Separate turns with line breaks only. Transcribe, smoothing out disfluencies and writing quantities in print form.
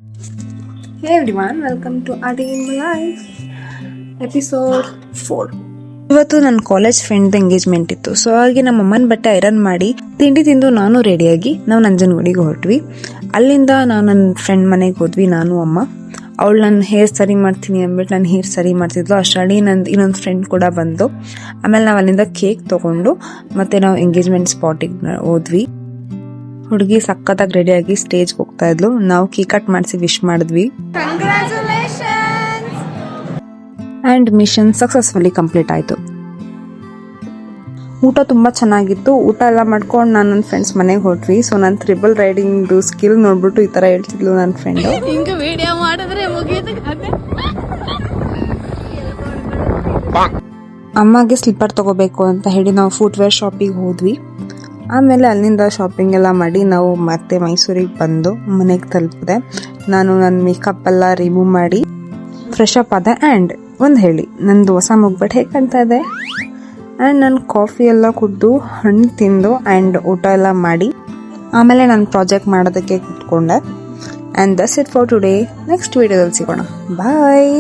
Hey everyone, welcome to A Day in My Life, episode 4. ಇವತ್ತು ನನ್ನ college friend engagement ಇತ್ತು. So ಹಾಗೆ ನಮ್ಮ ಅಮ್ಮನ ಬಟ್ಟೆ ಐರನ್ ಮಾಡಿ ತಿಂಡಿ ತಿಂದು ನಾನು ರೆಡಿಯಾಗಿ ನಾವು ನಂಜನಗೂಡಿಗೆ ಹೊರಟ್ವಿ. ಅಲ್ಲಿಂದ ನಾವು ನನ್ನ ಫ್ರೆಂಡ್ ಮನೆಗೆ ಹೋದ್ವಿ, ನಾನು ಅಮ್ಮ. ಅವಳು ನನ್ನ ಹೇರ್ ಸರಿ ಮಾಡ್ತೀನಿ ಅಂದ್ಬಿಟ್ಟು ನನ್ನ ಹೇರ್ ಸರಿ ಮಾಡ್ತಿದ್ಲು. ಅಷ್ಟರಲ್ಲಿ ಇನ್ನೊಂದು ಫ್ರೆಂಡ್ ಕೂಡ ಬಂದು ಆಮೇಲೆ ನಾವು ಅಲ್ಲಿಂದ ಕೇಕ್ ತೊಗೊಂಡು ಮತ್ತೆ ನಾವು ಎಂಗೇಜ್ಮೆಂಟ್ ಸ್ಪಾಟಿಗೆ ಹೋದ್ವಿ. ಹುಡುಗಿ ಸಖತ್ತಾಗಿ ರೆಡಿಯಾಗಿ ಸ್ಟೇಜ್ಗೆ ಹೋಗ್ತಾ ಇದ್ಲು. ನಾವು ಕೇಕ್ ಕಟ್ ಮಾಡಿಸಿ ವಿಶ್ ಮಾಡಿದ್ವಿ. ಆ್ಯಂಡ್ ಮಿಷನ್ ಸಕ್ಸಸ್ಫುಲಿ ಕಂಪ್ಲೀಟ್ ಆಯಿತು. ಊಟ ತುಂಬ ಚೆನ್ನಾಗಿತ್ತು. ಊಟ ಎಲ್ಲ ಮಾಡ್ಕೊಂಡು ನಾನು ನನ್ನ ಫ್ರೆಂಡ್ಸ್ ಮನೆಗೆ ಹೊರಟ್ವಿ. ಸೊ ನಾನು ತ್ರಿಬಲ್ ರೈಡಿಂಗ್ ಸ್ಕಿಲ್ ನೋಡ್ಬಿಟ್ಟು ಈ ಥರ ಹೇಳ್ತಿದ್ಲು ನನ್ನ ಫ್ರೆಂಡು. ಅಮ್ಮಗೆ ಸ್ಲಿಪ್ಪರ್ ತಗೋಬೇಕು ಅಂತ ಹೇಳಿ ನಾವು ಫುಟ್ವೇರ್ ಶಾಪಿಗೆ ಹೋದ್ವಿ. ಆಮೇಲೆ ಅಲ್ಲಿಂದ ಶಾಪಿಂಗ್ ಎಲ್ಲ ಮಾಡಿ ನಾವು ಮತ್ತೆ ಮೈಸೂರಿಗೆ ಬಂದು ಮನೆಗೆ ತಲುಪಿದೆ. ನಾನು ನನ್ನ ಮೇಕಪ್ ಎಲ್ಲ ರಿಮೂವ್ ಮಾಡಿ ಫ್ರೆಶ್ ಅಪ್ ಆದೆ. ಆ್ಯಂಡ್ ಒಂದು ಹೇಳಿ, ನಂದು ಹೊಸ ಮುಗ್ಬಟ್ಟು ಹೇಗೆ ಕಾಣ್ತಾ ಇದೆ. ಆ್ಯಂಡ್ ನಾನು ಕಾಫಿ ಎಲ್ಲ ಕುಡಿದು ಹಣ್ಣು ತಿಂದು ಆ್ಯಂಡ್ ಊಟ ಎಲ್ಲ ಮಾಡಿ ಆಮೇಲೆ ನಾನು ಪ್ರಾಜೆಕ್ಟ್ ಮಾಡೋದಕ್ಕೆ ಕೂತ್ಕೊಂಡೆ. And that's it for today. Next ವಿಡಿಯೋದಲ್ಲಿ ಸಿಗೋಣ. ಬಾಯ್.